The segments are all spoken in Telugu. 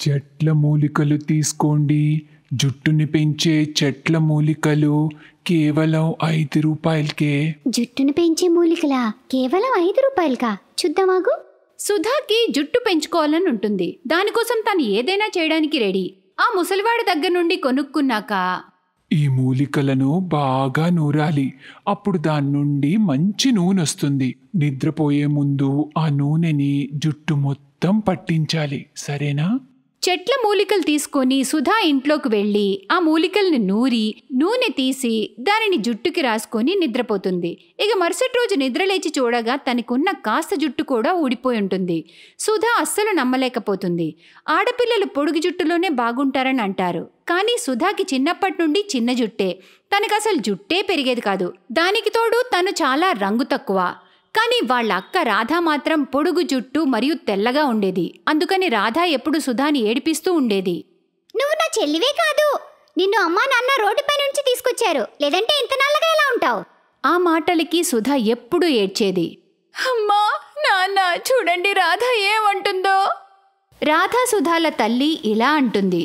చెట్ల మూలికలు తీసుకోండి. జుట్టుని పెంచే చెట్ల మూలికలు కేవలం 5 రూపాయలకే. జుట్టును పెంచే మూలికలా? కేవలం 5 రూపాయలకా? చూద్దామాగు. సుధాకి జుట్టు పెంచుకోవాలని ఉంటుంది. దానికోసం తను ఏదైనా చేయడానికి రెడీ. ఆ ముసలివాడి దగ్గర నుండి కొనుక్కున్నాక ఈ మూలికలను బాగా నూరాలి. అప్పుడు దాని నుండి మంచి నూనె వస్తుంది. నిద్రపోయే ముందు ఆ నూనెని జుట్టు మొత్తం పట్టించాలి, సరేనా? చెట్ల మూలికలు తీసుకొని సుధా ఇంట్లోకి వెళ్ళి ఆ మూలికల్ని నూరి నూనె తీసి దానిని జుట్టుకి రాసుకొని నిద్రపోతుంది. ఇక మరుసటి రోజు నిద్రలేచి చూడగా తనకున్న కాస్త జుట్టు కూడా ఊడిపోయి ఉంటుంది. సుధా అస్సలు నమ్మలేకపోతుంది. ఆడపిల్లలు పొడుగు జుట్టులోనే బాగుంటారని అంటారు, కానీ సుధాకి చిన్నప్పటి నుండి చిన్న జుట్టే. తనకసలు జుట్టే పెరిగేది కాదు. దానికి తోడు తను చాలా రంగు తక్కువ. కానీ వాళ్ళ అక్క రాధా మాత్రం పొడుగు జుట్టు మరియు తెల్లగా ఉండేది. అందుకని రాధా ఎప్పుడు సుధాని ఏడిపిస్తూ ఉండేది. నువ్వు నా చెల్లివే కాదు, నిన్ను అమ్మా నాన్న రోడ్డుపై నుంచి తీసుకొచ్చారు, లేదంటే ఇంత నల్లగా ఎలా ఉంటావు? ఆ మాటలకి సుధా ఎప్పుడూ ఏడ్చేది. అమ్మా నాన్న చూడండి రాధా ఏమంటుందో. రాధా సుధాల తల్లి ఇలా అంటుంది.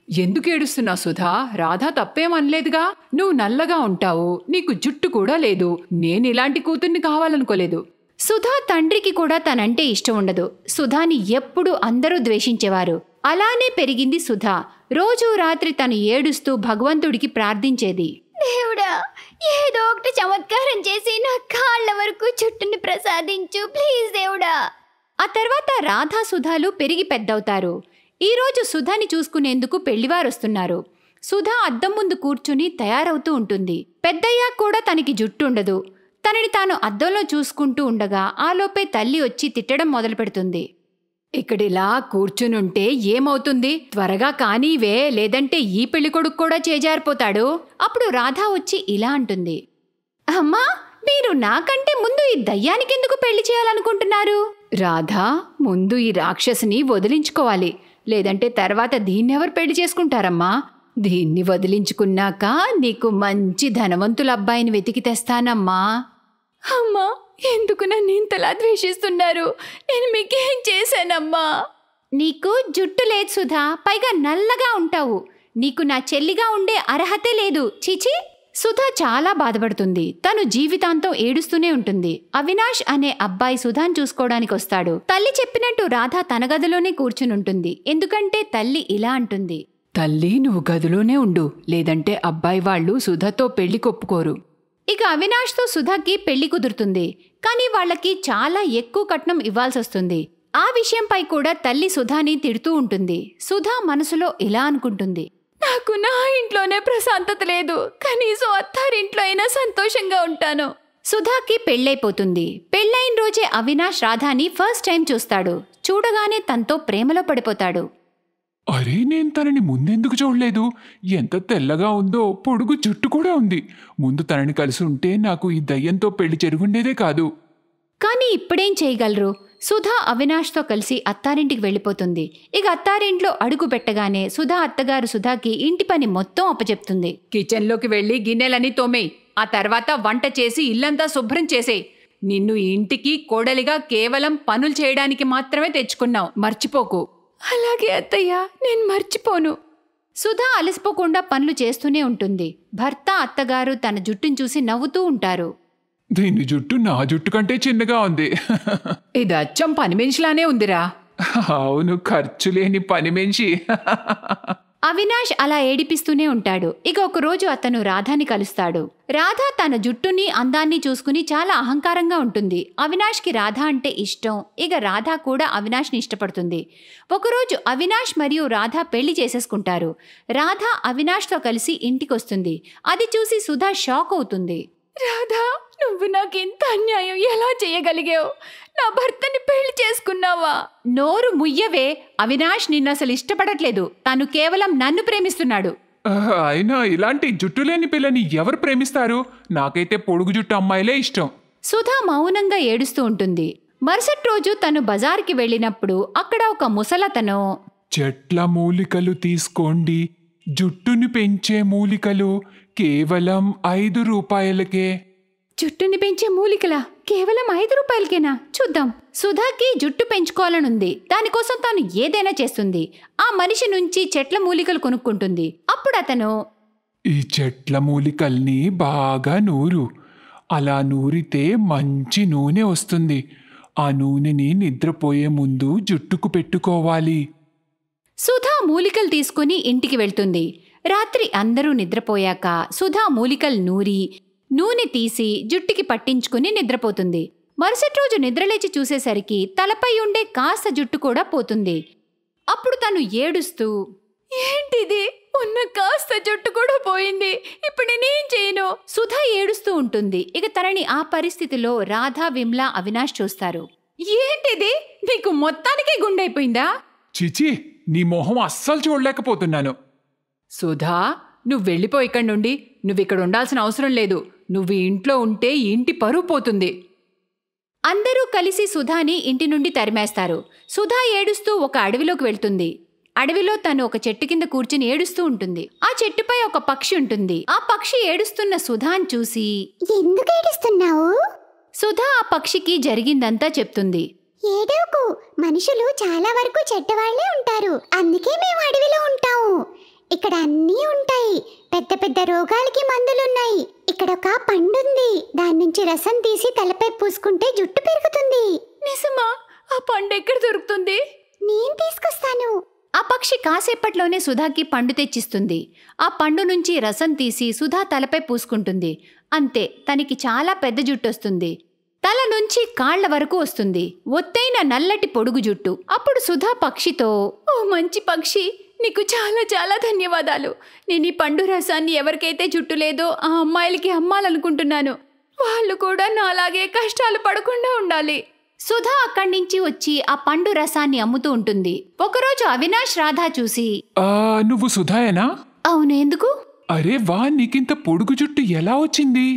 ఎందుకు ఏడుస్తున్నావు సుధా? రాధా తప్పేమనలేదుగా. నువ్వు నల్లగా ఉంటావు, నీకు జుట్టు కూడా లేదు. నేను ఇలాంటి కూతుర్ని కావాలనుకోలేదు. సుధా తండ్రికి కూడా తనంటే ఇష్టం ఉండదు. సుధాని ఎప్పుడూ అందరూ ద్వేషించేవారు. అలానే పెరిగింది సుధా. రోజూ రాత్రి తను ఏడుస్తూ భగవంతుడికి ప్రార్థించేది. దేవుడా, ఏదో ఒకటి చమత్కారం చేసి నా కాళ్ళ వరకు జుట్టుని ప్రసాదించు ప్లీజ్ దేవుడా. ఆ తర్వాత రాధా సుధాలు పెరిగి పెద్దవుతారు. ఈరోజు సుధాని చూసుకునేందుకు పెళ్లివారొస్తున్నారు. సుధా అద్దం ముందు కూర్చుని తయారవుతూ ఉంటుంది. పెద్దయ్యా కూడా తనకి జుట్టుండదు. తనని తాను అద్దంలో చూసుకుంటూ ఉండగా ఆలోపే తల్లి వచ్చి తిట్టడం మొదలుపెడుతుంది. ఇక్కడిలా కూర్చునుంటే ఏమవుతుంది? త్వరగా కానీవే, లేదంటే ఈ పెళ్ళికొడుకు కూడా చేజారిపోతాడు. అప్పుడు రాధా వచ్చి ఇలా అంటుంది. అమ్మా, మీరు నాకంటే ముందు ఈ దయ్యానికెందుకు పెళ్లి చేయాలనుకుంటున్నారు? రాధా, ముందు ఈ రాక్షసిని వదిలించుకోవాలి, లేదంటే తర్వాత దీన్నెవరు పెళ్లి చేసుకుంటారమ్మా? దీన్ని వదిలించుకున్నాక నీకు మంచి ధనవంతుల అబ్బాయిని వెతికి తెస్తానమ్మా. అమ్మా, ఎందుకు నన్ను ఇంతలా ద్వేషిస్తున్నారు? నేను మీకేం చేశానమ్మా? నీకు జుట్టు లేదు సుధా, పైగా నల్లగా ఉంటావు. నీకు నా చెల్లిగా ఉండే అర్హతే లేదు. చీచి. సుధా చాలా బాధపడుతుంది. తను జీవితాంతం ఏడుస్తూనే ఉంటుంది. అవినాష్ అనే అబ్బాయి సుధాన్ చూసుకోవడానికి వస్తాడు. తల్లి చెప్పినట్టు రాధా తన గదిలోనే కూర్చునుంటుంది. ఎందుకంటే తల్లి ఇలా అంటుంది. తల్లి, నువ్వు గదిలోనే ఉండు, లేదంటే అబ్బాయి వాళ్ళు సుధతో పెళ్లి కొప్పుకోరు. ఇక అవినాష్తో సుధాకి పెళ్లి కుదురుతుంది. కానీ వాళ్ళకి చాలా ఎక్కువ కట్నం ఇవ్వాల్సొస్తుంది. ఆ విషయంపై కూడా తల్లి సుధాని తిడుతూ ఉంటుంది. సుధా మనసులో ఇలా అనుకుంటుంది. నాకు నా ఇంట్లోనే ప్రశాంతత లేదు, కనీసం అత్తారింట్లో అయినా సంతోషంగా ఉంటాను. సుధాకి పెళ్ళైపోతుంది. పెళ్ళైన రోజే అవినాష్ రాధాని ఫస్ట్ టైం చూస్తాడు. చూడగానే తనతో ప్రేమలో పడిపోతాడు. అరే, నేను తనని ముందెందుకు చూడలేదు? ఎంత తెల్లగా ఉందో, పొడుగు జుట్టు కూడా ఉంది. ముందు తనని కలిసి ఉంటే నాకు ఈ దయ్యంతో పెళ్లి జరుగుండేదే కాదు. కానీ ఇప్పుడేం చేయగలరు? సుధా అవినాష్తో కలిసి అత్తారింటికి వెళ్ళిపోతుంది. ఇక అత్తారింట్లో అడుగు పెట్టగానే సుధా అత్తగారు సుధాకి ఇంటి పని మొత్తం అప్పచెప్తుంది. కిచెన్లోకి వెళ్ళి గిన్నెలని తోమేయ్, ఆ తర్వాత వంట చేసి ఇల్లంతా శుభ్రం చేసేయ్. నిన్ను ఇంటికి కోడలిగా కేవలం పనులు చేయడానికి మాత్రమే తెచ్చుకున్నావు, మర్చిపోకు. అలాగే అత్తయ్య, నేను మర్చిపోను. సుధా అలసిపోకుండా పనులు చేస్తూనే ఉంటుంది. భర్త అత్తగారు తన జుట్టును చూసి నవ్వుతూ ఉంటారు. దీని జుట్టు నా జుట్టు కంటే చిన్నగా ఉంది. ఇది అచ్చం పని మనిషిలానే ఉందిరా. అవును, ఖర్చు లేని పని మనిషి. అవినాష్ అలా ఏడిపిస్తూనే ఉంటాడు. ఇక ఒకరోజు అతను రాధాని కలుస్తాడు. రాధా తన జుట్టుని అందాన్ని చూసుకుని చాలా అహంకారంగా ఉంటుంది. అవినాష్కి రాధా అంటే ఇష్టం. ఇక రాధా కూడా అవినాష్ని ఇష్టపడుతుంది. ఒకరోజు అవినాష్ మరియు రాధా పెళ్లి చేసేసుకుంటారు. రాధా అవినాష్తో కలిసి ఇంటికొస్తుంది. అది చూసి సుధా షాక్ అవుతుంది. రాధా, నువ్వు నాకింత అన్యాయం ఎలా చేయగలిగావు? నా భర్తని పెళ్లి చేసుకున్నావా? నోరు ముయ్యవే. అవినాష్ నిన్నసలు ఇష్టపడట్లేదు. తను కేవలం నన్ను ప్రేమిస్తున్నాడు. అయినా ఇలాంటి జుట్టు లేని పిల్లని ఎవరు ప్రేమిస్తారు? నాకైతే పొడుగు జుట్టు అమ్మాయిలే ఇష్టం. సుధా మౌనంగా ఏడుస్తూ ఉంటుంది. మరుసటి రోజు తను బజార్కి వెళ్ళినప్పుడు అక్కడ ఒక ముసలతను, చెట్ల మూలికలు తీసుకోండి. జుట్టుని పెంచే మూలికలు కేవలం 5 రూపాయలకే. జుట్టుని పెంచే మూలికలా? కేవలం 5 రూపాయలకేనా? చూద్దాం. సుధాకి జుట్టు పెంచుకోవాలనుంది. దానికోసం తాను ఏదైనా చేస్తుంది. ఆ మనిషి నుంచి చెట్ల మూలికలు కొనుక్కుంటుంది. అప్పుడు అతను, ఈ చెట్ల మూలికల్ని బాగా నూరు. అలా నూరితే మంచి నూనె వస్తుంది. ఆ నూనెని నిద్రపోయే ముందు జుట్టుకు పెట్టుకోవాలి. సుధా మూలికలు తీసుకుని ఇంటికి వెళ్తుంది. రాత్రి అందరూ నిద్రపోయాక సుధా మూలికలు నూరి నూనె తీసి జుట్టుకి పట్టించుకుని నిద్రపోతుంది. మరుసటి రోజు నిద్రలేచి చూసేసరికి తలపై ఉండే కాస్త జుట్టు కూడా పోతుంది. అప్పుడు తను ఏడుస్తూ, ఏంటిది, ఉన్న కాస్త జుట్టు కూడా పోయింది, ఇప్పుడు నేనేం చేయను? సుధా ఏడుస్తూ ఉంటుంది. ఇక తనని ఆ పరిస్థితిలో రాధా, విమ్లా, అవినాష్ చూస్తారు. ఏంటిది, నీకు మొత్తానికే గుండైపోయిందా? చిచి, నీ మొహం అస్సలు చూడలేకపోతున్నాను. సుధా, నువ్వు వెళ్ళిపో ఇక్కడి నుండి. నువ్విక్కడ ఉండాల్సిన అవసరం లేదు. నువ్వు ఇంట్లో ఉంటే ఇంటి పరువు పోతుంది. అందరూ కలిసి సుధాని ఇంటి నుండి తరిమేస్తారు. సుధా ఏడుస్తూ ఒక అడవిలోకి వెళ్తుంది. అడవిలో తను ఒక చెట్టు కింద కూర్చుని ఏడుస్తూ ఉంటుంది. ఆ చెట్టుపై ఒక పక్షి ఉంటుంది. ఆ పక్షి ఏడుస్తున్న సుధాని చూసి, ఎందుకు ఏడుస్తున్నావు? సుధా ఆ పక్షికి జరిగిందంతా చెప్తుంది. ఏడవకు, మనుషులు చాలా వరకు చెడ్డవాళ్లే ఉంటారు. అందుకే మేము అడవిలో ఉంటాము. ఇక్కడ అన్నీ ఉంటాయి. పెద్ద పెద్ద రోగాలకి మందులున్నాయి. ఇక్కడ ఒక పండుంది. దాని నుంచి రసం తీసి తలపై పూసుకుంటే జుట్టు పెరుగుతుంది. నిజమా? ఆ పండు ఎక్కడ దొరుకుతుంది? నేను తీసుకొస్తాను. ఆ పక్షి కాసేపట్లోనే సుధాకి పండు తెచ్చిస్తుంది. ఆ పండు నుంచి రసం తీసి సుధా తలపై పూసుకుంటుంది. అంతే, తనకి చాలా పెద్ద జుట్టు వస్తుంది. తల నుంచి కాళ్ల వరకు వస్తుంది. ఒత్తైన నల్లటి పొడుగు జుట్టు. అప్పుడు సుధా పక్షితో, ఓ మంచి పక్షి, నీకు చాలా చాలా ధన్యవాదాలు. నేను ఈ పండు రసాన్ని ఎవరికైతే జుట్టు లేదో ఆ అమ్మాయిలకి అమ్మాలనుకుంటున్నాను. వాళ్ళు కూడా నాలాగే కష్టాలు పడకుండా ఉండాలి. సుధా అక్కడి నుంచి వచ్చి ఆ పండు రసాన్ని అమ్ముతూ ఉంటుంది. ఒకరోజు అవినాష్ రాధా చూసి, నువ్వు సుధాయేనా? అవును, ఎందుకు? అరే వా, నీకింత పొడుగు జుట్టు ఎలా వచ్చింది?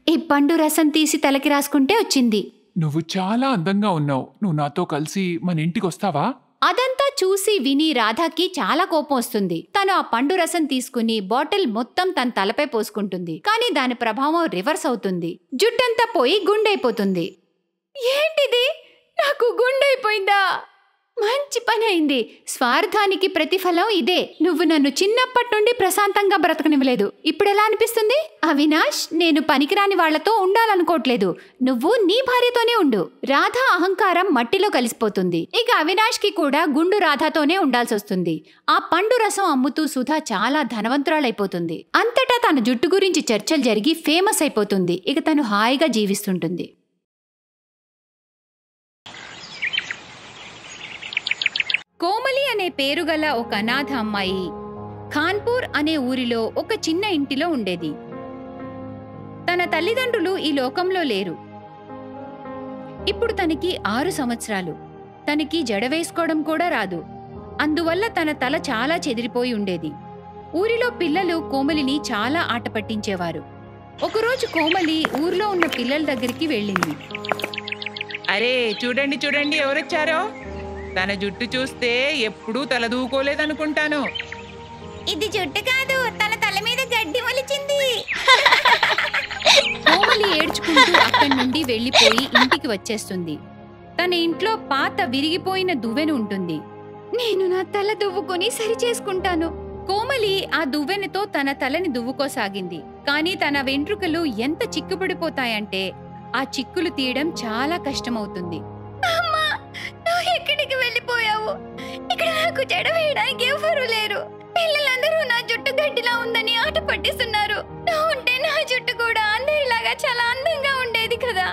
ఈ పండు రసం తీసి తలకి రాసుకుంటే వచ్చింది. నువ్వు చాలా అందంగా ఉన్నావు. నువ్వు నాతో కలిసి మన ఇంటికి వస్తావా? అదంతా చూసి విని రాధాకి చాలా కోపం వస్తుంది. తను ఆ పండు రసం తీసుకుని బాటిల్ మొత్తం తన తలపై పోసుకుంటుంది. కానీ దాని ప్రభావం రివర్స్ అవుతుంది. జుట్టంతా పోయి గుండైపోతుంది. ఏంటిది, నాకు గుండైపోయిందా? మంచి పని అయింది. స్వార్థానికి ప్రతిఫలం ఇదే. నువ్వు నన్ను చిన్నప్పటి నుండి ప్రశాంతంగా బ్రతకనివ్వలేదు. ఇప్పుడు ఎలా అనిపిస్తుంది? అవినాష్, నేను పనికిరాని వాళ్లతో ఉండాలనుకోవట్లేదు. నువ్వు నీ భార్యతోనే ఉండు. రాధా అహంకారం మట్టిలో కలిసిపోతుంది. ఇక అవినాష్ కి కూడా గుండు రాధాతోనే ఉండాల్సి వస్తుంది. ఆ పండు రసం అమ్ముతూ సుధా చాలా ధనవంతురాలైపోతుంది. అంతటా తన జుట్టు గురించి చర్చలు జరిగి ఫేమస్ అయిపోతుంది. ఇక తను హాయిగా జీవిస్తుంటుంది. కోమలి అనే పేరుగల ఒక అనాథ అమ్మాయి ఖాన్పూర్ అనే ఊరిలో ఒక చిన్న ఇంటిలో ఉండేది. తన తల్లిదండ్రులు ఈ లోకంలో లేరు. ఇప్పుడు తనకి 6 సంవత్సరాలు. తనకి జడ వేసుకోవడం కూడా రాదు. అందువల్ల తన తల చాలా చెదిరిపోయి ఉండేది. ఊరిలో పిల్లలు కోమలిని చాలా ఆట పట్టించేవారు. ఒకరోజు కోమలి ఊర్లో ఉన్న పిల్లల దగ్గరికి వెళ్ళింది. అరే చూడండి చూడండి, ఎవరొచ్చారో. తన జుట్టు చూస్తే ఎప్పుడూ తలదూకోలేదనుకుంటాను. ఇది జుట్టు కాదు, తన తల మీద గడ్డి మొలిచింది. కోమలి ఏడ్చుకుంటూ అక్కడి నుండి వెళ్లిపోయి ఇంటికి వచ్చేస్తుంది. తన ఇంట్లో పాత విరిగిపోయిన దువ్వెన ఉంటుంది. నేను నా తల దువ్వుకొని సరి చేసుకుంటాను. కోమలి ఆ దువ్వెనతో తన తలని దువ్వుకోసాగింది. కానీ తన వెంట్రుకలు ఎంత చిక్కుపడిపోతాయంటే ఆ చిక్కులు తీయడం చాలా కష్టమవుతుంది. అమ్మా, నువ్వు ఎక్కడికి వెళ్ళిపోయావు? ఇక్కడ నాకు జడ వేయడానికి ఎవరూ లేరు. పిల్లలందరూ నా జుట్టు గడ్డిలా ఉందని ఆట పట్టిస్తున్నారు. నువ్వు ఉంటే నా జుట్టు కూడా అందరిలాగా చాలా అందంగా ఉండేది కదా.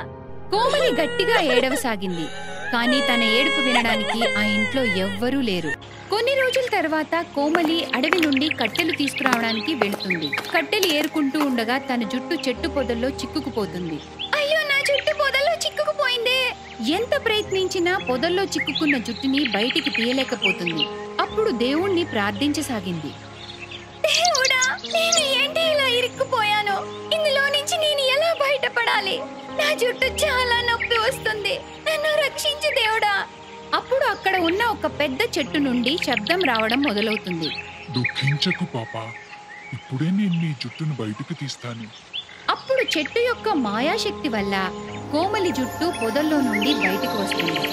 కోమలి గట్టిగా ఏడవసాగింది. కానీ తన ఏడుపు వినడానికి ఆ ఇంట్లో ఎవ్వరూ లేరు. కొన్ని రోజుల తర్వాత కోమలి అడవి నుండి కట్టెలు తీసుకురావడానికి వెళుతుంది. కట్టెలు ఏరుకుంటూ ఉండగా తన జుట్టు చెట్టు పొదల్లో చిక్కుకుపోతుంది. అయ్యో, నా జుట్టు పొదల్లో చిక్కుకుపోయిందే. ఎంత ప్రయత్నించినా పొదల్లో చిక్కుకున్న జుట్టుని బయటికి తీయలేకపోతుంది. అప్పుడు దేవుణ్ణి ప్రార్థించసాగింది. దేవుడా, నేను ఏంటి ఇలా ఇరుక్కుపోయాను? ఇందులో నుంచి నేను ఎలా బయటపడాలి? నా జుట్టు చాలా నొప్పి వస్తుంది. నన్ను రక్షించు దేవుడా. అప్పుడు అక్కడ ఉన్న ఒక పెద్ద చెట్టు నుండి శబ్దం రావడం మొదలవుతుంది. దుఃఖించకు పాపా, ఇప్పుడే నేను నీ జుట్టును బయటికి తీస్తాను. అప్పుడు చెట్టు యొక్క మాయాశక్తి వల్ల కోమలి జుట్టు పొదల్లో నుండి బయటకు వస్తుంది.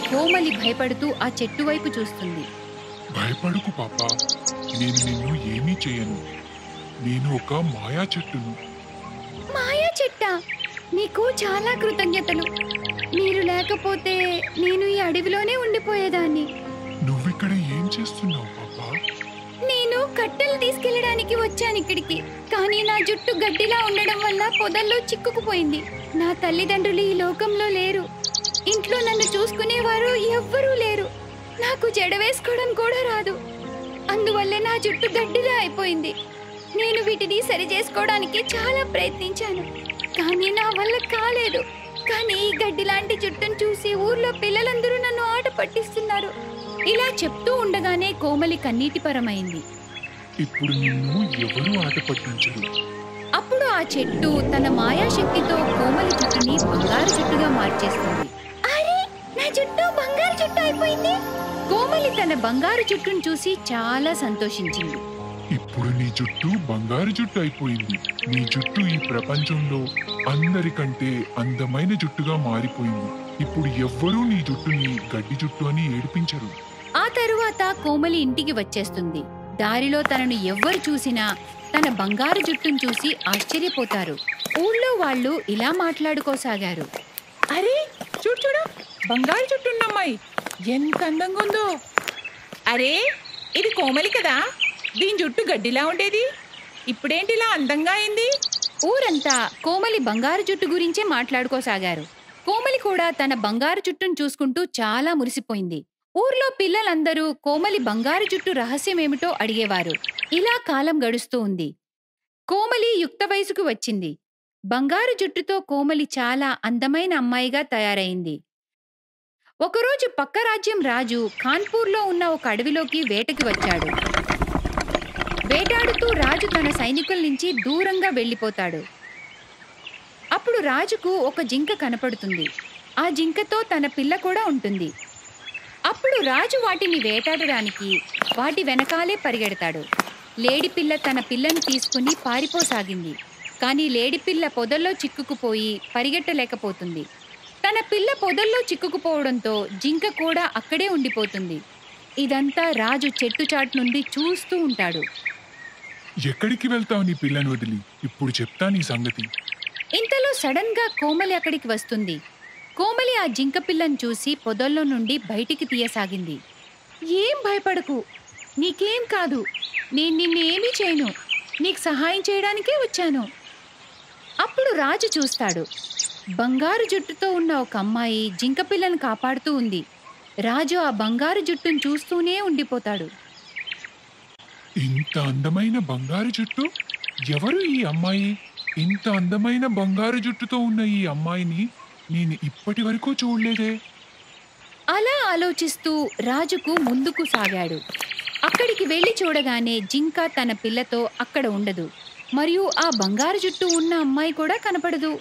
కోమలి భయపడుతూ ఆ చెట్టు వైపు చూస్తుంది. భయపడుకు పాపా, నేను నిన్ను ఏమీ చేయను. నేను ఒక మాయా చెట్టును. మాయా చెట్టా? నీకు చాలా కృతజ్ఞతలు. మీరు లేకపోతే నేను ఈ అడవిలోనే ఉండిపోయేదాన్ని. నువ్విక్కడ ఏం చేస్తున్నావు పాపా? నేను కట్టెలు తీసుకెళ్లడానికి వచ్చాను ఇక్కడికి. కానీ నా జుట్టు గడ్డిలా ఉండడం వల్ల పొదల్లో చిక్కుకుపోయింది. నా తల్లిదండ్రులు ఈ లోకంలో లేరు. ఇంట్లో నన్ను చూసుకునేవారు ఎవ్వరూ లేరు. నాకు జడ వేసుకోవడం కూడా రాదు. అందువల్లే నా జుట్టు గడ్డిలా అయిపోయింది. నేను వీటిని సరి చేసుకోవడానికి చాలా ప్రయత్నించాను, కానీ నా వల్ల కాలేదు. కానీ ఈ గడ్డి లాంటి జుట్టును చూసి ఊర్లో పిల్లలందరూ నన్ను ఆట పట్టిస్తున్నారు. ఇలా చెప్తూ ఉండగానే కోమలి కన్నీటిపరమైంది. ఇప్పుడు నిన్ను ఎవరూ ఆట పట్టించరు. అప్పుడు ఆ చెట్టు తన మాయాశక్తితో కోమలి జుట్టుని బంగారు జుట్టుగా మార్చేస్తుంది. అరే, నా జుట్టు బంగారు జుట్టు అయిపోయింది. కోమలి తన బంగారు జుట్టును చూసి చాలా సంతోషించింది. ఇప్పుడు నీ జుట్టు బంగారు జుట్టు అయిపోయింది. నీ జుట్టు ఈ ప్రపంచంలో అందరికంటే అందమైన జుట్టుగా మారిపోయింది. ఇప్పుడు ఎవ్వరూ నీ జుట్టుని గడ్డి జుట్టు అని ఏడిపించరు. ఆ తరువాత కోమలి ఇంటికి వచ్చేస్తుంది. దారిలో తనను ఎవ్వరు చూసినా తన బంగారు జుట్టును చూసి ఆశ్చర్యపోతారు. ఊళ్ళో వాళ్ళు ఇలా మాట్లాడుకోసాగారు. అరే చూడు చూడు, బంగారు జుట్టు ఉన్న అమ్మాయి ఎంత అందంగా ఉందో. అరే, ఇది కోమలి కదా? దీని జుట్టు గడ్డిలా ఉండేది, ఇప్పుడేంటి ఇలా అందంగా అయింది? ఊరంతా కోమలి బంగారు జుట్టు గురించే మాట్లాడుకోసాగారు. కోమలి కూడా తన బంగారు జుట్టును చూసుకుంటూ చాలా మురిసిపోయింది. ఊర్లో పిల్లలందరూ కోమలి బంగారు జుట్టు రహస్యమేమిటో అడిగేవారు. ఇలా కాలం గడుస్తూ ఉంది. కోమలి యుక్త వయసుకు వచ్చింది. బంగారు జుట్టుతో కోమలి చాలా అందమైన అమ్మాయిగా తయారైంది. ఒకరోజు పక్క రాజ్యం రాజు కాన్పూర్లో ఉన్న ఒక అడవిలోకి వేటకి వచ్చాడు. వేటాడుతూ రాజు తన సైనికుల నుంచి దూరంగా వెళ్ళిపోతాడు. అప్పుడు రాజుకు ఒక జింక కనపడుతుంది. ఆ జింకతో తన పిల్ల కూడా ఉంటుంది. అప్పుడు రాజు వాటిని వేటాడడానికి వాటి వెనకాలే పరిగెడతాడు. లేడిపిల్ల తన పిల్లను తీసుకుని పారిపోసాగింది. కానీ లేడిపిల్ల పొదల్లో చిక్కుకుపోయి పరిగెట్టలేకపోతుంది. తన పిల్ల పొదల్లో చిక్కుకుపోవడంతో జింక కూడా అక్కడే ఉండిపోతుంది. ఇదంతా రాజు చెట్టుచాటు నుండి చూస్తూ ఉంటాడు. ఎక్కడికి వెళ్తావు నీ పిల్లని వదిలి? ఇప్పుడు చెప్తా నీ సంగతి. ఇంతలో సడన్ గా కోమలి అక్కడికి వస్తుంది. కోమలి ఆ జింక పిల్లను చూసి పొదల్లో నుండి బయటికి తీయసాగింది. ఏం భయపడకు, నీకేం కాదు. నేను నిన్ను ఏమీ చేయను. నీకు సహాయం చేయడానికే వచ్చాను. అప్పుడు రాజు చూస్తాడు. బంగారు జుట్టుతో ఉన్న ఒక అమ్మాయి జింక పిల్లను కాపాడుతూ ఉంది. రాజు ఆ బంగారు జుట్టును చూస్తూనే ఉండిపోతాడు. ఇంత అందమైన బంగారు జుట్టు? ఎవరు ఈ అమ్మాయి? ఇంత అందమైన బంగారు జుట్టుతో ఉన్న ఈ అమ్మాయిని నేను ఇప్పటి వరకు చూడలేదే. అలా ఆలోచిస్తూ రాజుకు ముందుకు సాగాడు. అక్కడికి వెళ్లి చూడగానే జింక తన పిల్లతో అక్కడ ఉండదు. మరియు ఆ బంగారు జుట్టు ఉన్న అమ్మాయి కూడా కనపడదు.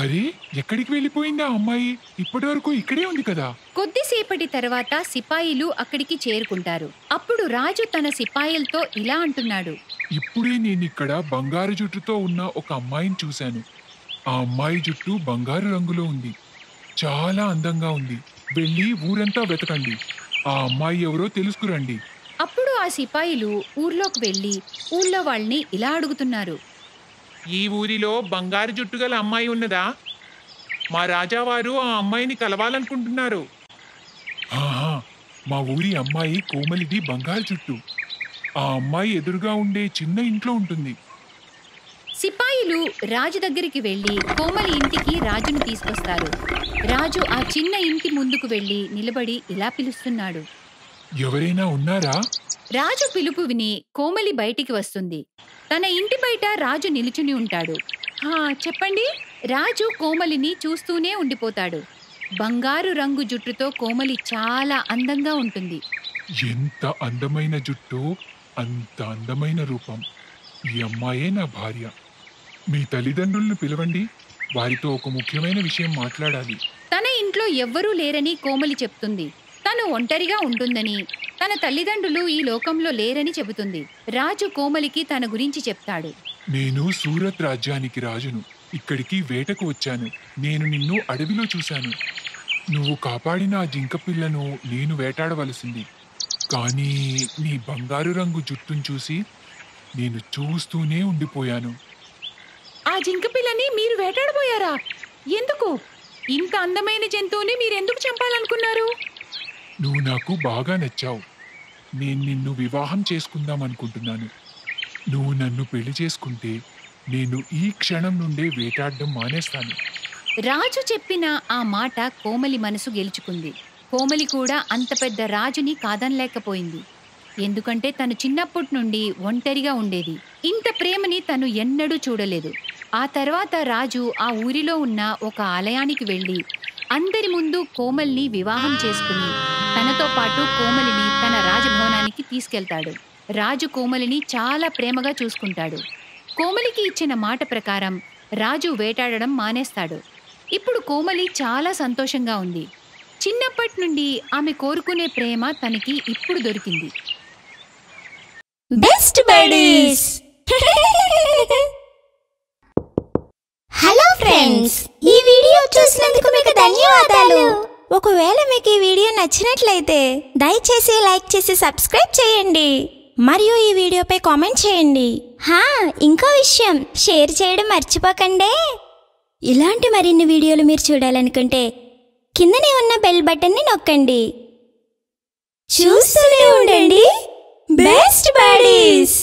అరే, ఎక్కడికి వెళ్ళిపోయింది ఆ అమ్మాయి? ఇప్పటి వరకు ఇక్కడే ఉంది కదా. కొద్దిసేపటి తర్వాత సిపాయిలు అక్కడికి చేరుకుంటారు. అప్పుడు రాజు తన సిపాయిలతో ఇలా అంటున్నాడు. ఇప్పుడే నేనిక్కడ బంగారు జుట్టుతో ఉన్న ఒక అమ్మాయిని చూశాను. ఆ అమ్మాయి జుట్టు బంగారు రంగులో ఉంది. చాలా అందంగా ఉంది. వెళ్ళి ఊరంతా వెతకండి. ఆ అమ్మాయి ఎవరో తెలుసుకురండి. అప్పుడు ఆ సిపాయిలు ఊర్లోకి వెళ్లి ఊళ్ళో వాళ్ళని ఇలా అడుగుతున్నారు. ఈ ఊరిలో బంగారు జుట్టు గల అమ్మాయి ఉన్నదా? మా రాజావారు ఆ అమ్మాయిని కలవాలనుకుంటున్నారు. ఆహా, మా ఊరి అమ్మాయి కోమలిది బంగారు జుట్టు. ఆ అమ్మాయి ఎదురుగా ఉండే చిన్న ఇంట్లో ఉంటుంది. సిపాయిలు రాజు దగ్గరికి వెళ్లి కోమలి ఇంటికి రాజును తీసుకొస్తారు. రాజు ఆ చిన్న ఇంటి ముందుకు వెళ్లి నిలబడి ఇలా పిలుస్తున్నాడు. ఎవరైనా ఉన్నారా? రాజు పిలుపు విని కోమలి బయటికి వస్తుంది. తన ఇంటి బయట రాజు నిలుచుని ఉంటాడు. చెప్పండి. రాజు కోమలిని చూస్తూనే ఉండిపోతాడు. బంగారు రంగు జుట్టుతో కోమలి చాలా అందంగా ఉంటుంది. ఎంత అందమైన జుట్టు, అంత అందమైన రూపం. ఈ అమ్మాయే నా భార్య. మీ తల్లిదండ్రులను పిలవండి. వారితో ఒక ముఖ్యమైన విషయం మాట్లాడాలి. తన ఇంట్లో ఎవ్వరూ లేరని కోమలి చెప్తుంది. తను ఒంటరిగా ఉంటుందని, తన తల్లిదండ్రులు ఈ లోకంలో లేరని చెబుతుంది. రాజు కోమలికి తన గురించి చెప్తాడు. నేను సూరత్ రాజ్యానికి రాజును. ఇక్కడికి వేటకు వచ్చాను. నేను నిన్ను అడవిలో చూశాను. నువ్వు కాపాడిన ఆ జింక పిల్లను నేను వేటాడవలసింది. కానీ నీ బంగారు రంగు జుట్టును చూసి నేను చూస్తూనే ఉండిపోయాను. ఆ జింక పిల్లని మీరు వేటాడబోయారా? ఎందుకు? ఇంత అందమైన జంతువుని మీరెందుకు చంపాలనుకున్నారు? నువ్వు నాకు బాగా నచ్చావు. నేను నిన్ను వివాహం చేసుకుందాం అనుకుంటున్నాను. నువ్వు నన్ను పెళ్లి చేసుకుంటే నేను ఈ క్షణం నుండే వేటాడడం మానేస్తాను. రాజు చెప్పిన ఆ మాట కోమలి మనసు గెలుచుకుంది. కోమలి కూడా అంత పెద్ద రాజుని కాదనలేకపోయింది. ఎందుకంటే తను చిన్నప్పటి నుండి ఒంటరిగా ఉండేది. ఇంత ప్రేమని తను ఎన్నడూ చూడలేదు. ఆ తర్వాత రాజు ఆ ఊరిలో ఉన్న ఒక ఆలయానికి వెళ్ళి అందరి ముందు కోమలిని వివాహం చేసుకుని తనతో పాటు కోమలిని తన రాజభవనానికి తీసుకెళ్తాడు. రాజు కోమలిని చాలా ప్రేమగా చూసుకుంటాడు. కోమలికి ఇచ్చిన మాట ప్రకారం రాజు వేటాడడం మానేస్తాడు. ఇప్పుడు కోమలి చాలా సంతోషంగా ఉంది. చిన్నప్పటి నుండి ఆమె కోరుకునే ప్రేమ తనకి ఇప్పుడు దొరికింది. Best buddies. హలో ఫ్రెండ్స్, ఈ వీడియో చూసినందుకు మీకు ధన్యవాదాలు. ఒకవేళ మీకు ఈ వీడియో నచ్చినట్లయితే దయచేసి లైక్ చేసి సబ్స్క్రైబ్ చేయండి మరియు ఈ వీడియోపై కామెంట్ చేయండి. ఇంకో విషయం, షేర్ చేయడం మర్చిపోకండి. ఇలాంటి మరిన్ని వీడియోలు మీరు చూడాలనుకుంటే కిందనే ఉన్న బెల్ బటన్ని నొక్కండి. చూస్తూనే ఉండండి బెస్ట్ బడీస్.